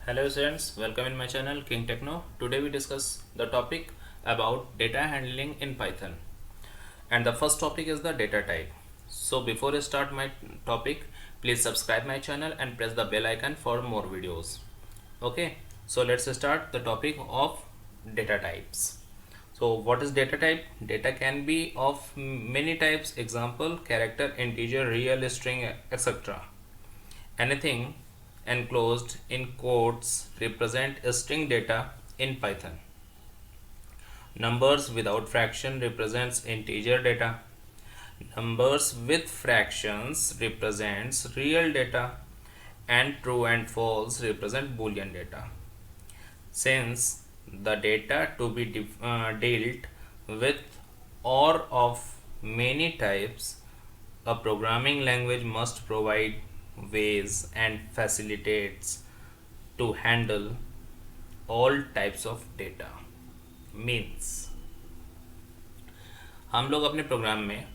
Hello students, welcome in my channel King Techno. Today we discuss the topic about data handling in Python. And the first topic is the data type. So before I start my topic, please subscribe my channel and press the bell icon for more videos. Okay, so let's start the topic of data types. So what is data type? Data can be of many types, example, character, integer, real, string, etc. Anything enclosed in quotes represent string data in Python. Numbers without fraction represents integer data. Numbers with fractions represents real data, and true and false represent boolean data. Since the data to be dealt with or of many types, a programming language must provide ways and facilitates to handle all types of data. Means हम लोग अपने programme में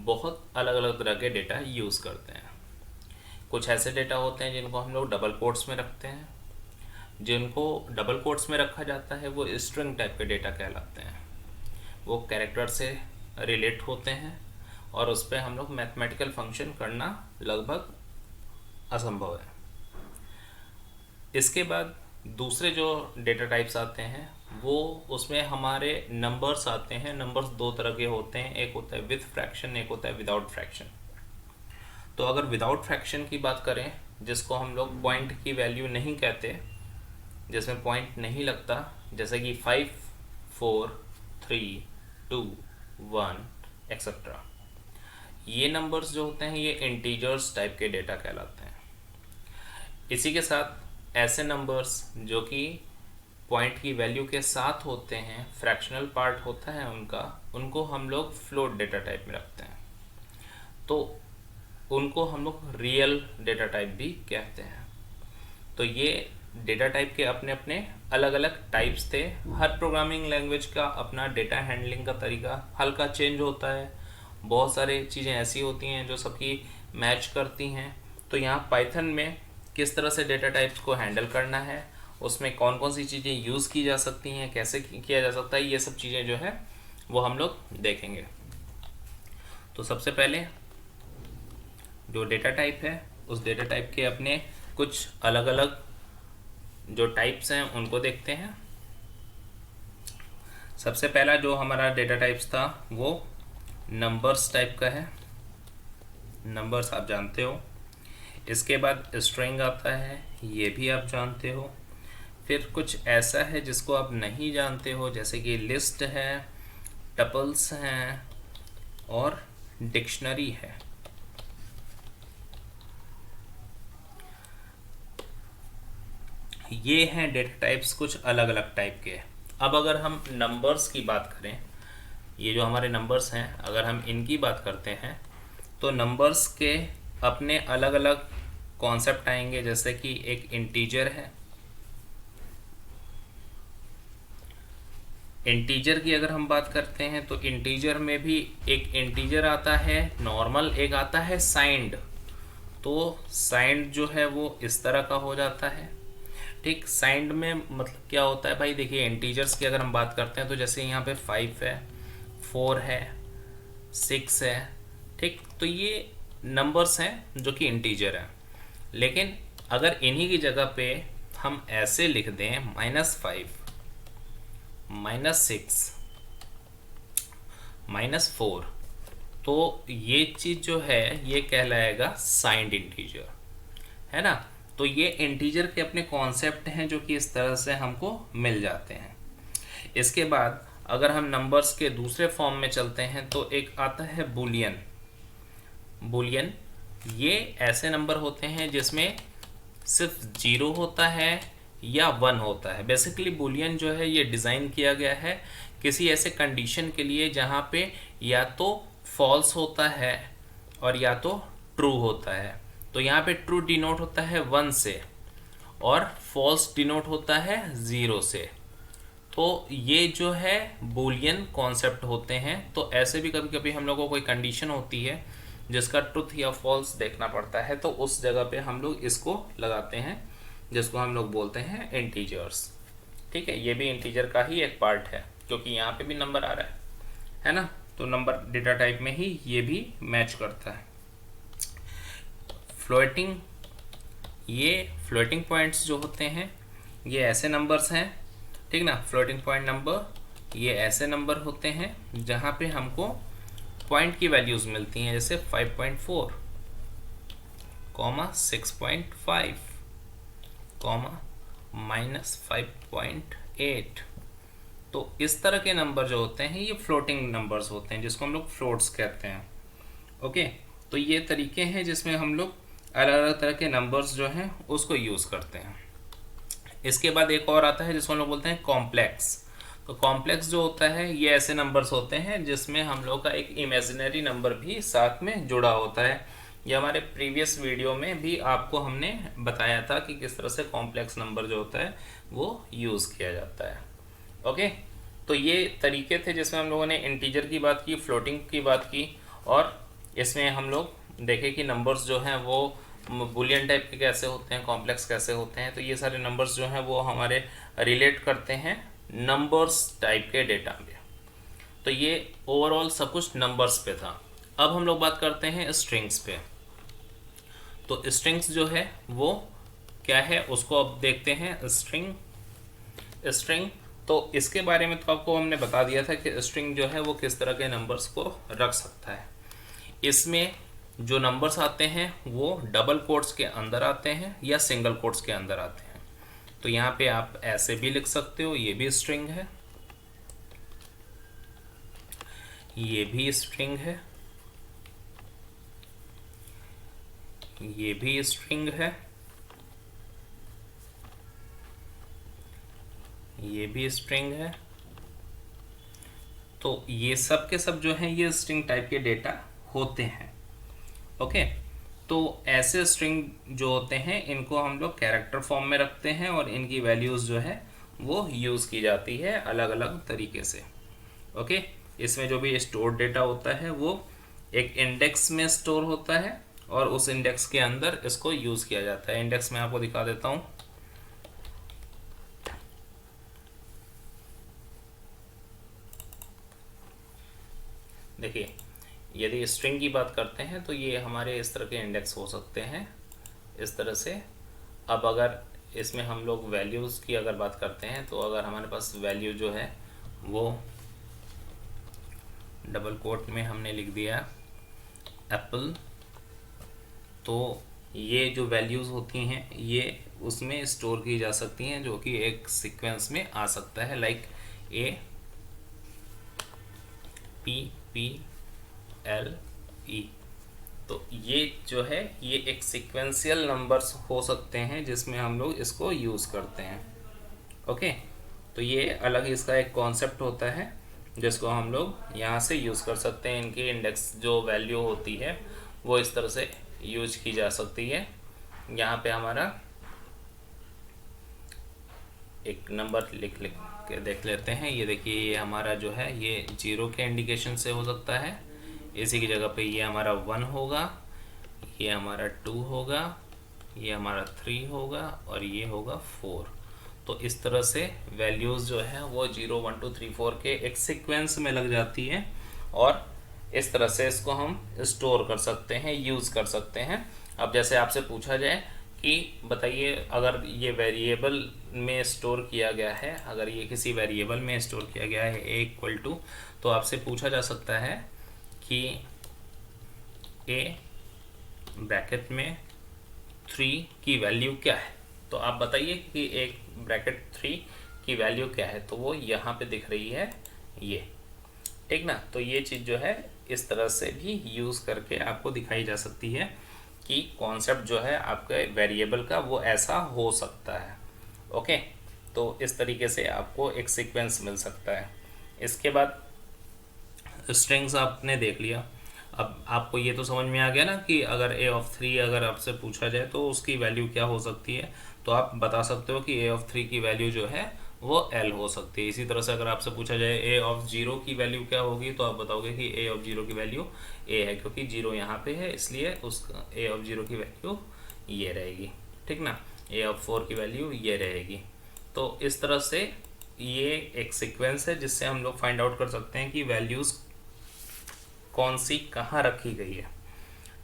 बहुत अलग अलग तरह के data use करते हैं. कुछ ऐसे डेटा होते हैं जिनको हम लोग डबल कोट्स में रखते हैं. जिनको डबल कोट्स में रखा जाता है वो स्ट्रिंग टाइप के डेटा कहलाते हैं. वो कैरेक्टर से रिलेट होते हैं और उस पर हम लोग मैथमेटिकल फंक्शन करना लगभग असंभव है. इसके बाद दूसरे जो डेटा टाइप्स आते हैं वो उसमें हमारे नंबर्स आते हैं. नंबर्स दो तरह के होते हैं, एक होता है विद फ्रैक्शन, एक होता है विदाउट फ्रैक्शन. तो अगर विदाउट फ्रैक्शन की बात करें, जिसको हम लोग पॉइंट की वैल्यू नहीं कहते, जिसमें पॉइंट नहीं लगता, जैसे कि 5, 4, 3, 2, 1 एक्सेट्रा, ये नंबर्स जो होते हैं ये इंटीजर्स टाइप के डेटा कहलाते हैं. इसी के साथ ऐसे नंबर्स जो कि पॉइंट की वैल्यू के साथ होते हैं, फ्रैक्शनल पार्ट होता है उनका, उनको हम लोग फ्लोट डेटा टाइप में रखते हैं. तो उनको हम लोग रियल डेटा टाइप भी कहते हैं. तो ये डेटा टाइप के अपने अपने अलग अलग टाइप्स थे. हर प्रोग्रामिंग लैंग्वेज का अपना डेटा हैंडलिंग का तरीका हल्का चेंज होता है. बहुत सारी चीज़ें ऐसी होती हैं जो सबकी मैच करती हैं. तो यहाँ पाइथन में किस तरह से डेटा टाइप्स को हैंडल करना है, उसमें कौन कौन सी चीज़ें यूज़ की जा सकती हैं, कैसे किया जा सकता है, ये सब चीज़ें जो है वो हम लोग देखेंगे. तो सबसे पहले जो डेटा टाइप है उस डेटा टाइप के अपने कुछ अलग अलग जो टाइप्स हैं उनको देखते हैं. सबसे पहला जो हमारा डेटा टाइप्स था वो नंबर्स टाइप का है. नंबर्स आप जानते हो. इसके बाद स्ट्रिंग आता है, ये भी आप जानते हो. फिर कुछ ऐसा है जिसको आप नहीं जानते हो, जैसे कि लिस्ट है, टपल्स हैं और डिक्शनरी है. ये हैं डेटा टाइप्स कुछ अलग अलग टाइप के. अब अगर हम नंबर्स की बात करें, ये जो हमारे नंबर्स हैं अगर हम इनकी बात करते हैं तो नंबर्स के अपने अलग अलग कॉन्सेप्ट आएंगे. जैसे कि एक इंटीजर है. इंटीजर की अगर हम बात करते हैं तो इंटीजर में भी एक इंटीजर आता है नॉर्मल, एक आता है साइंड. तो साइंड जो है वो इस तरह का हो जाता है. ठीक, साइंड में मतलब क्या होता है भाई, देखिए इंटीजर्स की अगर हम बात करते हैं तो जैसे यहाँ पे 5 है, 4 है, 6 है. ठीक, तो ये नंबर्स हैं जो कि इंटीजर हैं. लेकिन अगर इन्हीं की जगह पे हम ऐसे लिख दें -5, -6, -4, तो ये चीज़ जो है ये कहलाएगा साइंड इंटीजर, है ना. तो ये इंटीजर के अपने कॉन्सेप्ट हैं जो कि इस तरह से हमको मिल जाते हैं. इसके बाद अगर हम नंबर्स के दूसरे फॉर्म में चलते हैं तो एक आता है बूलियन. बूलियन ये ऐसे नंबर होते हैं जिसमें सिर्फ 0 होता है या 1 होता है. बेसिकली बूलियन जो है ये डिज़ाइन किया गया है किसी ऐसे कंडीशन के लिए जहाँ पे या तो फॉल्स होता है और या तो ट्रू होता है. तो यहाँ पे ट्रू डिनोट होता है 1 से और फॉल्स डिनोट होता है 0 से. तो ये जो है बूलियन कॉन्सेप्ट होते हैं. तो ऐसे भी कभी कभी हम लोगों को कोई कंडीशन होती है जिसका ट्रुथ या फॉल्स देखना पड़ता है, तो उस जगह पे हम लोग इसको लगाते हैं जिसको हम लोग बोलते हैं इंटीजर्स। ठीक है, ये भी इंटीजर का ही एक पार्ट है, क्योंकि यहाँ पे भी नंबर आ रहा है ना, तो नंबर डेटा टाइप में ही ये भी मैच करता है। फ्लोटिंग, ये फ्लोटिंग पॉइंट्स जो होते हैं ये ऐसे नंबर्स हैं, ठीक ना। फ्लोटिंग पॉइंट नंबर ये ऐसे नंबर होते हैं जहाँ पे हमको पॉइंट की वैल्यूज़ मिलती हैं, जैसे 5.4, 6.5, -5.8। तो इस तरह के नंबर जो होते हैं ये फ्लोटिंग नंबर्स होते हैं, जिसको हम लोग फ्लोट्स कहते हैं। ओके, तो ये तरीके हैं जिसमें हम लोग अलग अलग तरह के नंबर्स जो हैं उसको यूज़ करते हैं। इसके बाद एक और आता है जिसको हम लोग बोलते हैं कॉम्प्लेक्स। तो कॉम्प्लेक्स जो होता है ये ऐसे नंबर्स होते हैं जिसमें हम लोग का एक इमेजिनरी नंबर भी साथ में जुड़ा होता है। ये हमारे प्रीवियस वीडियो में भी आपको हमने बताया था कि किस तरह से कॉम्प्लेक्स नंबर जो होता है वो यूज़ किया जाता है। ओके, तो ये तरीके थे जिसमें हम लोगों ने इंटीजर की बात की, फ्लोटिंग की बात की, और इसमें हम लोग देखे कि नंबर्स जो हैं वो बुलियन टाइप के कैसे होते हैं, कॉम्प्लेक्स कैसे होते हैं। तो ये सारे नंबर्स जो हैं वो हमारे रिलेट करते हैं नंबर्स टाइप के डेटा में। तो ये ओवरऑल सब कुछ नंबर्स पे था। अब हम लोग बात करते हैं स्ट्रिंग्स पे। तो स्ट्रिंग्स जो है वो क्या है उसको अब देखते हैं। स्ट्रिंग तो इसके बारे में तो आपको हमने बता दिया था कि स्ट्रिंग जो है वो किस तरह के नंबर्स को रख सकता है। इसमें जो नंबर्स आते हैं वो डबल कोट्स के अंदर आते हैं या सिंगल कोट्स के अंदर आते हैं। तो यहाँ पे आप ऐसे भी लिख सकते हो, ये भी स्ट्रिंग है, ये भी स्ट्रिंग है, ये भी स्ट्रिंग है, ये भी स्ट्रिंग है। तो ये सब के सब जो हैं ये स्ट्रिंग टाइप के डेटा होते हैं। ओके, तो ऐसे स्ट्रिंग जो होते हैं इनको हम लोग कैरेक्टर फॉर्म में रखते हैं और इनकी वैल्यूज़ जो है वो यूज़ की जाती है अलग अलग तरीके से। ओके, इसमें जो भी स्टोर डेटा होता है वो एक इंडेक्स में स्टोर होता है और उस इंडेक्स के अंदर इसको यूज़ किया जाता है। इंडेक्स में आपको दिखा देता हूँ। देखिए, यदि स्ट्रिंग की बात करते हैं तो ये हमारे इस तरह के इंडेक्स हो सकते हैं इस तरह से। अब अगर इसमें हम लोग वैल्यूज़ की अगर बात करते हैं तो अगर हमारे पास वैल्यू जो है वो डबल कोट में हमने लिख दिया एप्पल, तो ये जो वैल्यूज़ होती हैं ये उसमें स्टोर की जा सकती हैं, जो कि एक सीक्वेंस में आ सकता है, लाइक APPLE। तो ये जो है ये एक सीक्वेंशियल नंबर्स हो सकते हैं जिसमें हम लोग इसको यूज़ करते हैं। ओके, तो ये अलग इसका एक कॉन्सेप्ट होता है जिसको हम लोग यहाँ से यूज़ कर सकते हैं। इनकी इंडेक्स जो वैल्यू होती है वो इस तरह से यूज की जा सकती है। यहाँ पे हमारा एक नंबर लिख के देख लेते हैं। ये देखिए, ये हमारा जो है ये 0 के इंडिकेशन से हो सकता है। इसी की जगह पे ये हमारा 1 होगा, ये हमारा 2 होगा, ये हमारा 3 होगा और ये होगा 4। तो इस तरह से वैल्यूज़ जो है वो 0 1 2 3 4 के एक सीक्वेंस में लग जाती है और इस तरह से इसको हम स्टोर कर सकते हैं, यूज़ कर सकते हैं। अब जैसे आपसे पूछा जाए कि बताइए अगर ये वेरिएबल में स्टोर किया गया है, अगर ये किसी वेरिएबल में स्टोर किया गया है a इक्वल टू, तो आपसे पूछा जा सकता है कि a ब्रैकेट में 3 की वैल्यू क्या है। तो आप बताइए कि एक ब्रैकेट 3 की वैल्यू क्या है। तो वो यहाँ पे दिख रही है ये, ठीक ना। तो ये चीज़ जो है इस तरह से भी यूज़ करके आपको दिखाई जा सकती है कि कॉन्सेप्ट जो है आपके वेरिएबल का वो ऐसा हो सकता है। ओके, तो इस तरीके से आपको एक सीक्वेंस मिल सकता है। इसके बाद स्ट्रिंग्स आपने देख लिया। अब आपको ये तो समझ में आ गया ना कि अगर a(3) अगर आपसे पूछा जाए तो उसकी वैल्यू क्या हो सकती है। तो आप बता सकते हो कि a(3) की वैल्यू जो है वो L हो सकती है। इसी तरह से अगर आपसे पूछा जाए a(0) की वैल्यू क्या होगी, तो आप बताओगे कि a(0) की वैल्यू a है, क्योंकि 0 यहाँ पे है इसलिए उस a(0) की वैल्यू ये रहेगी, ठीक ना। A(4) की वैल्यू ये रहेगी। तो इस तरह से ये एक सीक्वेंस है जिससे हम लोग फाइंड आउट कर सकते हैं कि वैल्यूज़ कौन सी कहाँ रखी गई है।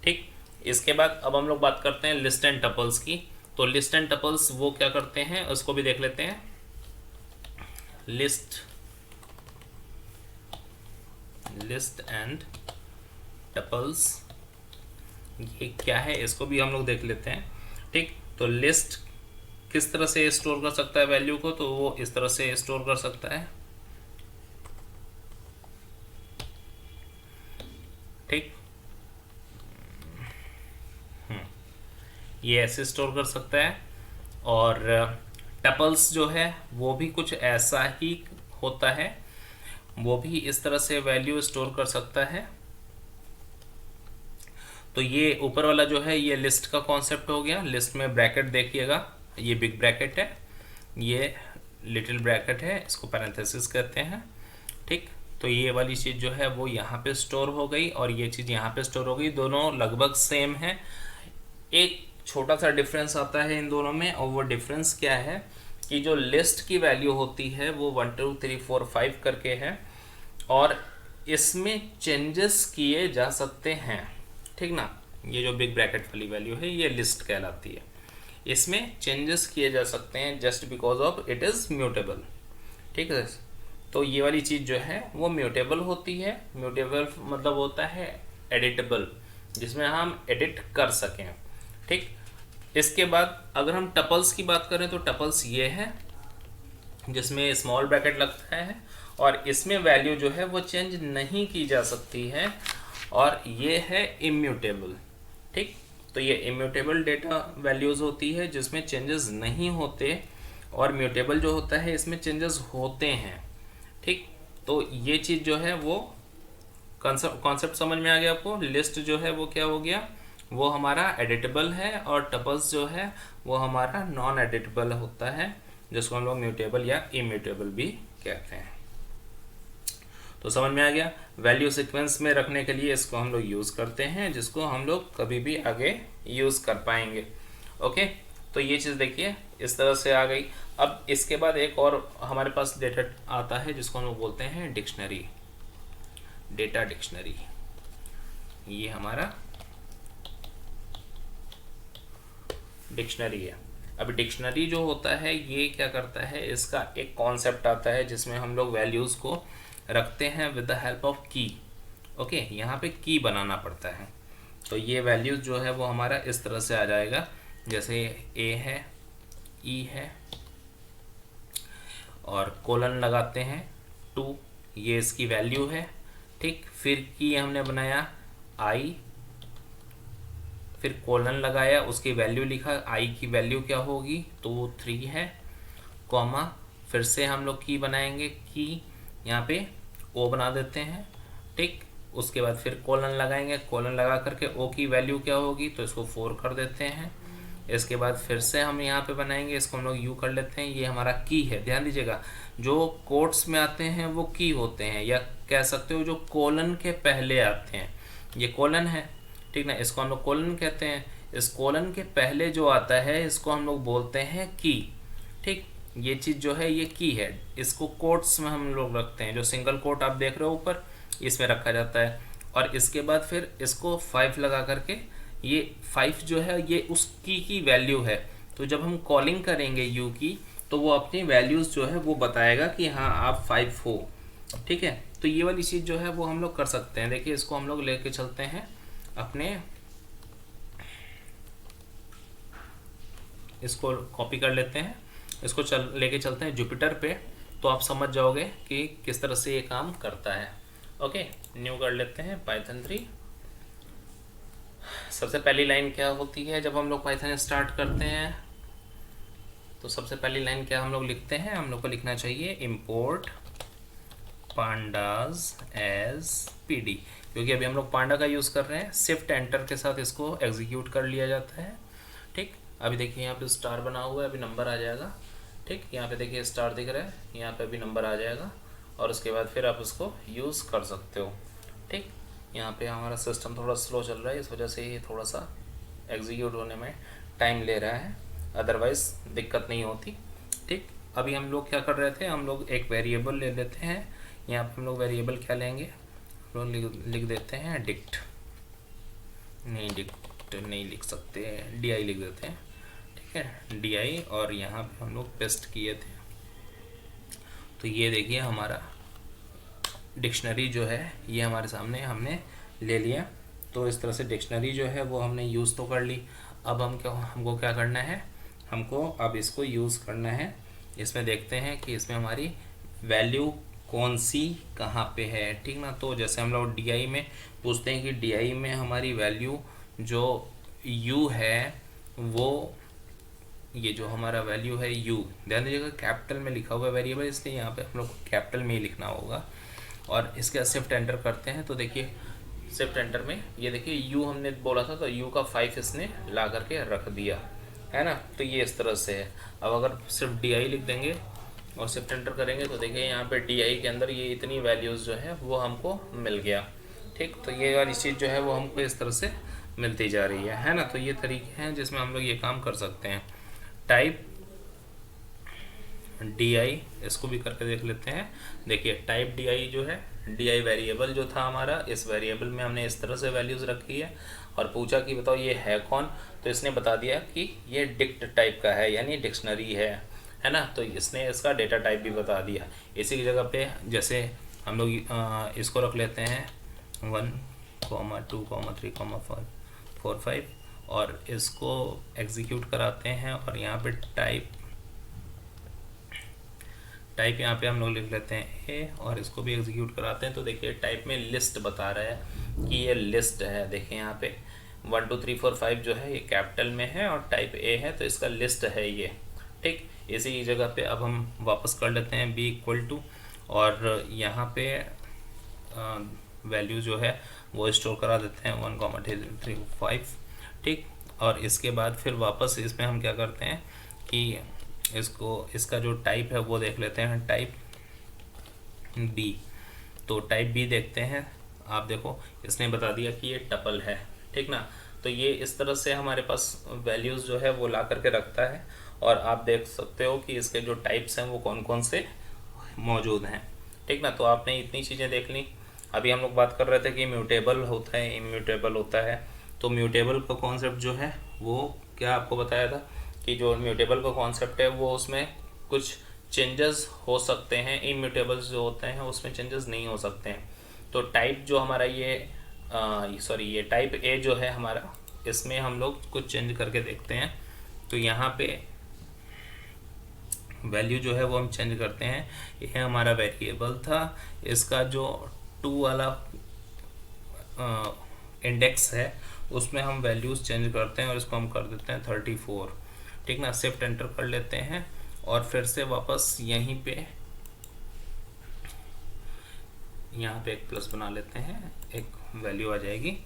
ठीक, इसके बाद अब हम लोग बात करते हैं लिस्ट एंड टपल्स की। तो लिस्ट एंड टपल्स वो क्या करते हैं उसको भी देख लेते हैं। लिस्ट एंड टपल्स ये क्या है इसको भी हम लोग देख लेते हैं। ठीक, तो लिस्ट किस तरह से स्टोर कर सकता है वैल्यू को, तो वो इस तरह से स्टोर कर सकता है। ठीक, ये ऐसे स्टोर कर सकता है। और टपल्स जो है वो भी कुछ ऐसा ही होता है, वो भी इस तरह से वैल्यू स्टोर कर सकता है। तो ये ऊपर वाला जो है ये लिस्ट का कॉन्सेप्ट हो गया। लिस्ट में ब्रैकेट देखिएगा, ये बिग ब्रैकेट है, ये लिटिल ब्रैकेट है, इसको पैरेंथेसिस कहते हैं। ठीक, तो ये वाली चीज़ जो है वो यहाँ पे स्टोर हो गई और ये चीज़ यहाँ पे स्टोर हो गई। दोनों लगभग सेम है, एक छोटा सा डिफरेंस आता है इन दोनों में। और वो डिफरेंस क्या है कि जो लिस्ट की वैल्यू होती है वो 1 2 3 4 5 करके है और इसमें चेंजेस किए जा सकते हैं। ठीक ना, ये जो बिग ब्रैकेट वाली वैल्यू है ये लिस्ट कहलाती है, इसमें चेंजेस किए जा सकते हैं just because of it is mutable. ठीक है, तो ये वाली चीज़ जो है वो म्यूटेबल होती है। म्यूटेबल मतलब होता है एडिटेबल, जिसमें हम एडिट कर सकें। ठीक, इसके बाद अगर हम टपल्स की बात करें तो टपल्स ये है जिसमें स्मॉल ब्रैकेट लगता है और इसमें वैल्यू जो है वो चेंज नहीं की जा सकती है और ये है इम्यूटेबल। ठीक, तो ये इम्यूटेबल डेटा वैल्यूज़ होती है जिसमें चेंजेस नहीं होते और म्यूटेबल जो होता है इसमें चेंजेस होते हैं। ठीक, तो ये चीज़ जो है वो कॉन्सेप्ट समझ में आ गया आपको। लिस्ट जो है वो क्या हो गया, वो हमारा एडिटेबल है और टपल्स जो है वो हमारा नॉन एडिटेबल होता है, जिसको हम लोग म्यूटेबल या इम्यूटेबल भी कहते हैं। तो समझ में आ गया, वैल्यू सीक्वेंस में रखने के लिए इसको हम लोग यूज़ करते हैं, जिसको हम लोग कभी भी आगे यूज़ कर पाएंगे। ओके, तो ये चीज़ देखिए इस तरह से आ गई। अब इसके बाद एक और हमारे पास डेटा आता है जिसको हम लोग बोलते हैं डिक्शनरी, डेटा डिक्शनरी। ये हमारा डिक्शनरी है। अब डिक्शनरी जो होता है ये क्या करता है, इसका एक कॉन्सेप्ट आता है जिसमें हम लोग वैल्यूज़ को रखते हैं विद द हेल्प ऑफ की। ओके, यहाँ पे की बनाना पड़ता है। तो ये वैल्यूज़ जो है वो हमारा इस तरह से आ जाएगा, जैसे ए है, ई है और कोलन लगाते हैं 2, ये इसकी वैल्यू है। ठीक, फिर की हमने बनाया आई, फिर कोलन लगाया, उसकी वैल्यू लिखा, आई की वैल्यू क्या होगी तो वो 3 है, कॉमा, फिर से हम लोग की बनाएंगे, की यहाँ पे ओ बना देते हैं। ठीक, उसके बाद फिर कोलन लगाएंगे, कोलन लगा करके ओ की वैल्यू क्या होगी तो इसको 4 कर देते हैं। इसके बाद फिर से हम यहाँ पे बनाएंगे, इसको हम लोग यू कर लेते हैं, ये हमारा की है। ध्यान दीजिएगा, जो कोट्स में आते हैं वो की होते हैं, या कह सकते हो जो कोलन के पहले आते हैं, ये कोलन है। ठीक ना, इसको हम लोग कोलन कहते हैं। इस कोलन के पहले जो आता है इसको हम लोग बोलते हैं की। ठीक, ये चीज़ जो है ये की है, इसको कोट्स में हम लोग रखते हैं। जो सिंगल कोट आप देख रहे हो ऊपर, इसमें रखा जाता है। और इसके बाद फिर इसको 5 लगा करके, ये 5 जो है ये उस की वैल्यू है। तो जब हम कॉलिंग करेंगे यू की तो वो अपनी वैल्यूज़ जो है वो बताएगा कि हाँ आप 5 हो। ठीक है, तो ये वाली चीज़ जो है वो हम लोग कर सकते हैं। देखिए इसको हम लोग लेके चलते हैं अपने, इसको कॉपी कर लेते हैं, इसको लेके चलते हैं जुपिटर पे, तो आप समझ जाओगे कि किस तरह से ये काम करता है। ओके, न्यू कर लेते हैं पाइथन 3। सबसे पहली लाइन क्या होती है जब हम लोग पाइथन स्टार्ट करते हैं, तो सबसे पहली लाइन क्या हम लोग लिखते हैं, हम लोग को लिखना चाहिए इम्पोर्ट पांडाज एज पीडी, क्योंकि अभी हम लोग पांडा का यूज़ कर रहे हैं। शिफ्ट एंटर के साथ इसको एग्जीक्यूट कर लिया जाता है। ठीक, अभी देखिए यहाँ पे स्टार बना हुआ है, अभी नंबर आ जाएगा। ठीक, यहाँ पे देखिए स्टार दिख रहा है, यहाँ पे भी नंबर आ जाएगा और उसके बाद फिर आप उसको यूज़ कर सकते हो। ठीक, यहाँ पे हमारा सिस्टम थोड़ा स्लो चल रहा है, इस वजह से ये थोड़ा सा एग्जीक्यूट होने में टाइम ले रहा है। अदरवाइज दिक्कत नहीं होती। ठीक, अभी हम लोग क्या कर रहे थे, हम लोग एक वेरिएबल ले लेते हैं। यहाँ पे हम लोग वेरिएबल क्या लेंगे, हम लोग लिख देते हैं डिक्ट, नहीं डिक्ट नहीं लिख सकते, डी लिख देते हैं। ठीक है, डी, और यहाँ पे हम लोग पेस्ट किए थे। तो ये देखिए हमारा डिक्शनरी जो है ये हमारे सामने हमने ले लिया। तो इस तरह से डिक्शनरी जो है वो हमने यूज़ तो कर ली। अब हमको क्या करना है, हमको अब इसको यूज़ करना है। इसमें देखते हैं कि इसमें हमारी वैल्यू कौन सी कहाँ पे है। ठीक ना, तो जैसे हम लोग डी में पूछते हैं कि डी में हमारी वैल्यू जो u है वो, ये जो हमारा वैल्यू है u, ध्यान दीजिएगा कैपिटल में लिखा हुआ है वेरिएबल, इसलिए यहाँ पे हम लोग को कैपिटल में ही लिखना होगा। और इसके शिफ्ट एंटर करते हैं तो देखिए शिफ्ट एंटर में ये देखिए u हमने बोला था तो u का 5 इसने ला करके रख दिया है ना। तो ये इस तरह से है। अब अगर सिर्फ डी लिख देंगे और शिफ्ट एंटर करेंगे तो देखिए यहाँ पे डी के अंदर ये इतनी वैल्यूज़ जो है वो हमको मिल गया। ठीक, तो ये वाली चीज़ जो है वो हमको इस तरह से मिलती जा रही है ना। तो ये तरीके हैं जिसमें हम लोग ये काम कर सकते हैं। टाइप डी, इसको भी करके देख लेते हैं। देखिए टाइप डी जो है, डी वेरिएबल जो था हमारा, इस वेरिएबल में हमने इस तरह से वैल्यूज़ रखी है और पूछा कि बताओ ये है कौन, तो इसने बता दिया कि ये डिक्ट टाइप का है, यानी डिक्शनरी है ना। तो इसने इसका डेटा टाइप भी बता दिया। इसी की जगह पे जैसे हम लोग इसको रख लेते हैं 1, 2, 3, 4, 5 और इसको एग्जीक्यूट कराते हैं। और यहाँ पे टाइप यहाँ पे हम लोग लिख लेते हैं ए और इसको भी एग्जीक्यूट कराते हैं। तो देखिए टाइप में लिस्ट बता रहा है कि ये लिस्ट है। देखिए यहाँ पे 1, 2, 3, 4, 5 जो है ये कैपिटल में है और टाइप ए है, तो इसका लिस्ट है ये। ठीक, इसी जगह पे अब हम वापस कर लेते हैं बी इक्वल टू, और यहाँ पे वैल्यू जो है वो स्टोर करा देते हैं 1, 2, 3, 4, 5। ठीक, और इसके बाद फिर वापस इसमें हम क्या करते हैं कि इसका जो टाइप है वो देख लेते हैं, टाइप बी। तो टाइप बी देखते हैं, आप देखो इसने बता दिया कि ये टपल है। ठीक ना, तो ये इस तरह से हमारे पास वैल्यूज़ जो है वो ला करके रखता है। और आप देख सकते हो कि इसके जो टाइप्स हैं वो कौन कौन से मौजूद हैं। ठीक ना, तो आपने इतनी चीज़ें देख ली। अभी हम लोग बात कर रहे थे कि म्यूटेबल होता है, इम्यूटेबल होता है। तो म्यूटेबल का कॉन्सेप्ट जो है वो क्या आपको बताया था कि जो म्यूटेबल का कॉन्सेप्ट है वो उसमें कुछ चेंजेस हो सकते हैं, इम्यूटेबल्स जो होते हैं उसमें चेंजेस नहीं हो सकते हैं। तो टाइप जो हमारा ये टाइप ए जो है हमारा, इसमें हम लोग कुछ चेंज करके देखते हैं। तो यहाँ पे वैल्यू जो है वो हम चेंज करते हैं। यह हमारा वेरिएबल था, इसका जो 2 वाला इंडेक्स है उसमें हम वैल्यूज़ चेंज करते हैं और इसको हम कर देते हैं 34। ठीक ना, शिफ्ट एंटर कर लेते हैं और फिर से वापस यहीं पे यहाँ पे एक प्लस बना लेते हैं, एक वैल्यू आ जाएगी।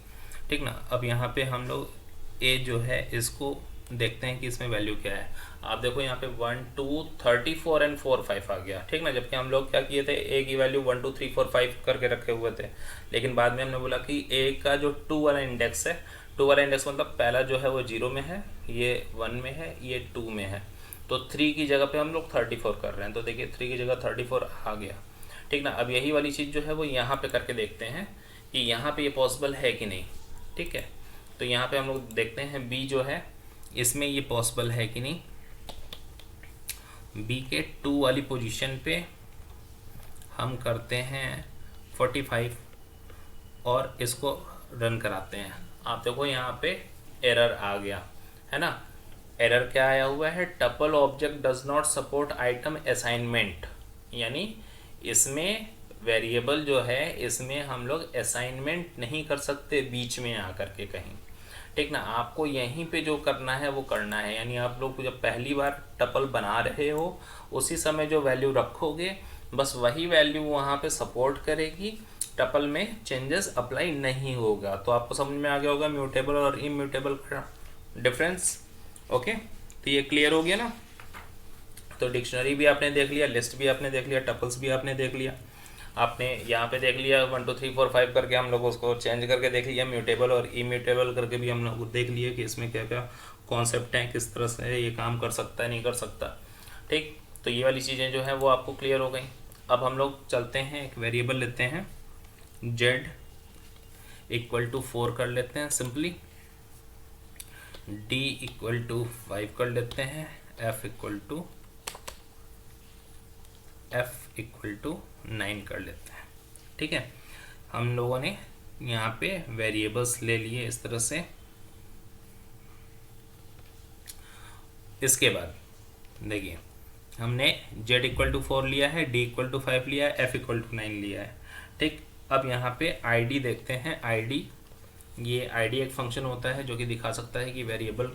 ठीक ना, अब यहाँ पे हम लोग ए जो है इसको देखते हैं कि इसमें वैल्यू क्या है। आप देखो यहाँ पे 1, 2, 34 एंड 4, 5 आ गया। ठीक ना, जबकि हम लोग क्या किए थे, ए की वैल्यू 1, 2, 3, 4, 5 करके रखे हुए थे। लेकिन बाद में हमने बोला कि ए का जो 2 वाला इंडेक्स है, 2 वाला इंडेक्स मतलब पहला जो है वो 0 में है, ये 1 में है, ये 2 में है। तो 3 की जगह पे हम लोग 34 कर रहे हैं। तो देखिए 3 की जगह 34 आ गया। ठीक ना, अब यही वाली चीज़ जो है वो यहाँ पे करके देखते हैं कि यहाँ पे ये पॉसिबल है कि नहीं। ठीक है, तो यहाँ पे हम लोग देखते हैं बी जो है इसमें ये पॉसिबल है कि नहीं। बी के 2 वाली पोजीशन पे हम करते हैं 45 और इसको रन कराते हैं। आप देखो यहाँ पे एरर आ गया है ना। एरर क्या आया हुआ है, tuple object does not support item assignment, यानी इसमें वेरिएबल जो है इसमें हम लोग असाइनमेंट नहीं कर सकते बीच में आकर के कहीं। ठीक ना, आपको यहीं पे जो करना है वो करना है। यानी आप लोग जब पहली बार टपल बना रहे हो उसी समय जो वैल्यू रखोगे बस वही वैल्यू वहाँ पे सपोर्ट करेगी, टपल में चेंजेस अप्लाई नहीं होगा। तो आपको समझ में आ गया होगा म्यूटेबल और इम्यूटेबल का डिफरेंस। ओके, तो ये क्लियर हो गया ना। तो डिक्शनरी भी आपने देख लिया, लिस्ट भी आपने देख लिया, टपल्स भी आपने देख लिया। आपने यहाँ पे देख लिया 1, 2, 3, 4, 5 करके हम लोग उसको चेंज करके देख लिया। म्यूटेबल और इम्यूटेबल करके भी हम लोग देख लिए कि इसमें क्या क्या कॉन्सेप्ट हैं, किस तरह से ये काम कर सकता है, नहीं कर सकता। ठीक, तो ये वाली चीज़ें जो है वो आपको क्लियर हो गई। अब हम लोग चलते हैं, एक वेरिएबल लेते हैं z इक्वल टू 4 कर लेते हैं सिंपली, d इक्वल टू 5 कर लेते हैं, f इक्वल टू 9 कर लेते हैं। ठीक है, हम लोगों ने यहाँ पे वेरिएबल्स ले लिए इस तरह से। इसके बाद देखिए हमने z इक्वल टू 4 लिया है, d इक्वल टू 5 लिया है, f इक्वल टू 9 लिया है। ठीक, अब यहाँ पे id देखते हैं। ये id एक फंक्शन होता है जो कि दिखा सकता है कि वेरिएबल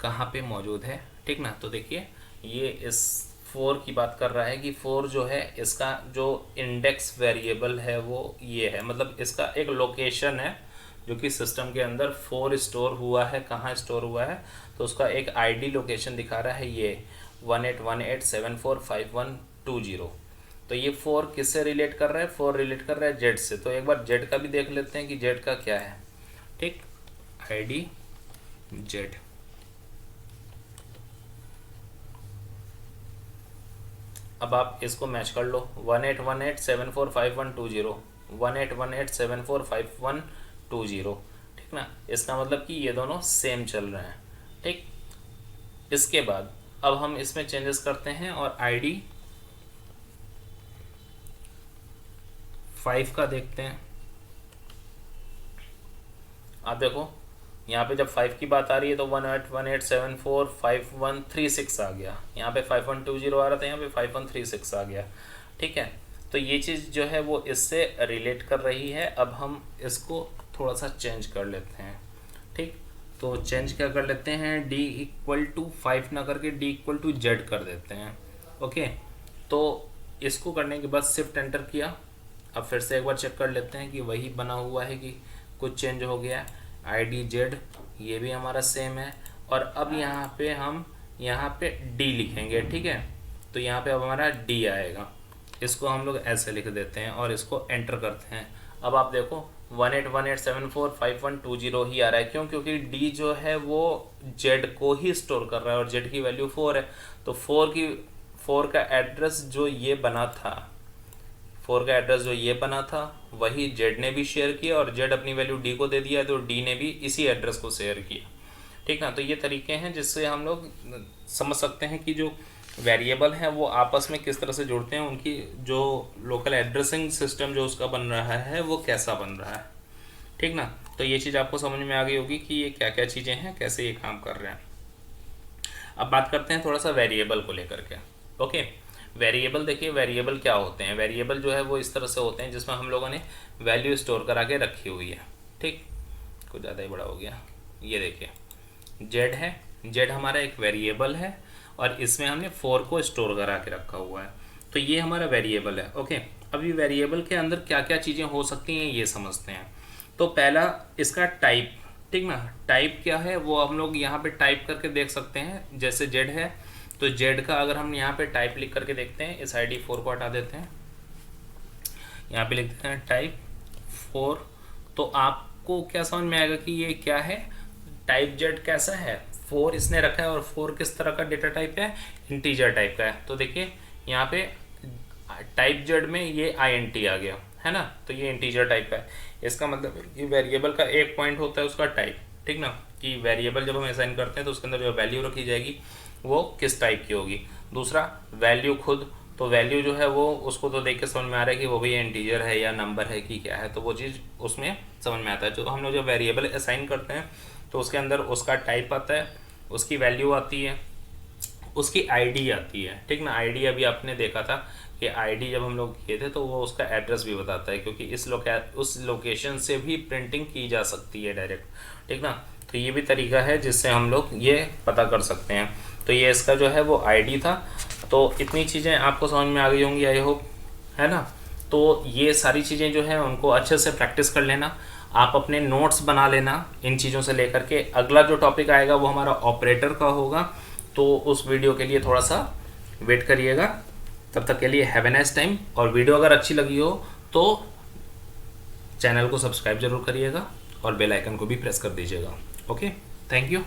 कहाँ पे मौजूद है। ठीक ना, तो देखिए ये इस 4 की बात कर रहा है कि 4 जो है इसका जो इंडेक्स वेरिएबल है वो ये है, मतलब इसका एक लोकेशन है जो कि सिस्टम के अंदर 4 स्टोर हुआ है। कहाँ स्टोर हुआ है, तो उसका एक आईडी लोकेशन दिखा रहा है ये 1818745120। तो ये 4 किससे रिलेट कर रहा है, 4 रिलेट कर रहा है जेड से। तो एक बार जेड का भी देख लेते हैं कि जेड का क्या है। ठीक, आईडी जेड, अब आप इसको मैच कर लो, 1818745120, 1818745120। ठीक ना, इसका मतलब कि ये दोनों सेम चल रहे हैं। ठीक, इसके बाद अब हम इसमें चेंजेस करते हैं और आईडी 5 का देखते हैं। आप देखो यहाँ पे जब 5 की बात आ रही है तो 1818745136 आ गया, यहाँ पे 5120 आ रहा था, यहाँ पे 5136 आ गया। ठीक है, तो ये चीज़ जो है वो इससे रिलेट कर रही है। अब हम इसको थोड़ा सा चेंज कर लेते हैं। ठीक, तो चेंज क्या कर लेते हैं, d इक्वल टू 5 ना करके d इक्वल टू जेड कर देते हैं। ओके, तो इसको करने के बाद शिफ्ट एंटर किया। अब फिर से एक बार चेक कर लेते हैं कि वही बना हुआ है कि कुछ चेंज हो गया। आईडी जेड ये भी हमारा सेम है। और अब यहाँ पे हम यहाँ पे d लिखेंगे। ठीक है, तो यहाँ पे अब हमारा d आएगा, इसको हम लोग ऐसे लिख देते हैं और इसको एंटर करते हैं। अब आप देखो 1818745120 ही आ रहा है। क्यों, क्योंकि d जो है वो z को ही स्टोर कर रहा है और z की वैल्यू 4 है। तो 4 का एड्रेस जो ये बना था, 4 का एड्रेस जो ये बना था वही z ने भी शेयर किया और z अपनी वैल्यू d को दे दिया, तो d ने भी इसी एड्रेस को शेयर किया। ठीक ना, तो ये तरीके हैं जिससे हम लोग समझ सकते हैं कि जो वेरिएबल हैं वो आपस में किस तरह से जुड़ते हैं, उनकी जो लोकल एड्रेसिंग सिस्टम जो उसका बन रहा है वो कैसा बन रहा है। ठीक ना, तो ये चीज़ आपको समझ में आ गई होगी कि ये क्या क्या चीज़ें हैं, कैसे ये काम कर रहे हैं। अब बात करते हैं थोड़ा सा वेरिएबल को लेकर के। ओके, वेरिएबल देखिए, वेरिएबल क्या होते हैं। वेरिएबल जो है वो इस तरह से होते हैं जिसमें हम लोगों ने वैल्यू स्टोर करा के रखी हुई है। ठीक, कुछ ज़्यादा ही बड़ा हो गया। ये देखिए जेड है, जेड हमारा एक वेरिएबल है और इसमें हमने 4 को स्टोर करा के रखा हुआ है। तो ये हमारा वेरिएबल है। ओके, अभी वेरिएबल के अंदर क्या क्या चीज़ें हो सकती हैं ये समझते हैं। तो पहला इसका टाइप। ठीक ना, टाइप क्या है वो हम लोग यहाँ पे टाइप करके देख सकते हैं। जैसे जेड है तो जेड का अगर हम यहाँ पे टाइप लिख करके देखते हैं, इस आईडी 4 को हटा देते हैं, यहाँ पे लिखते हैं टाइप 4, तो आपको क्या समझ में आएगा कि ये क्या है। टाइप जेड कैसा है, 4 इसने रखा है और 4 किस तरह का डेटा टाइप है, इंटीजर टाइप का है। तो देखिए यहाँ पे टाइप जेड में ये INT आ गया है ना, तो ये इंटीजर टाइप का है। इसका मतलब ये वेरिएबल का एक पॉइंट होता है उसका टाइप। ठीक ना, कि वेरिएबल जब हम असाइन करते हैं तो उसके अंदर जो वैल्यू रखी जाएगी वो किस टाइप की होगी। दूसरा वैल्यू खुद, तो वैल्यू जो है वो उसको तो देख के समझ में आ रहा है कि वो भी इंटीजर है या नंबर है कि क्या है, तो वो चीज़ उसमें समझ में आता है। तो हम लोग जब वेरिएबल असाइन करते हैं तो उसके अंदर उसका टाइप आता है, उसकी वैल्यू आती है, उसकी आईडी आती है। ठीक ना, आईडी अभी आपने देखा था कि आईडी जब हम लोग किए थे तो वो उसका एड्रेस भी बताता है, क्योंकि उस लोकेशन से भी प्रिंटिंग की जा सकती है डायरेक्ट। ठीक ना, तो ये भी तरीका है जिससे हम लोग ये पता कर सकते हैं। तो ये इसका जो है वो आईडी था। तो इतनी चीज़ें आपको समझ में आ गई होंगी आई होप, है ना। तो ये सारी चीज़ें जो है उनको अच्छे से प्रैक्टिस कर लेना, आप अपने नोट्स बना लेना इन चीज़ों से लेकर के। अगला जो टॉपिक आएगा वो हमारा ऑपरेटर का होगा, तो उस वीडियो के लिए थोड़ा सा वेट करिएगा। तब तक के लिए हैव ए नाइस टाइम। और वीडियो अगर अच्छी लगी हो तो चैनल को सब्सक्राइब जरूर करिएगा और बेल आइकन को भी प्रेस कर दीजिएगा। Okay, thank you.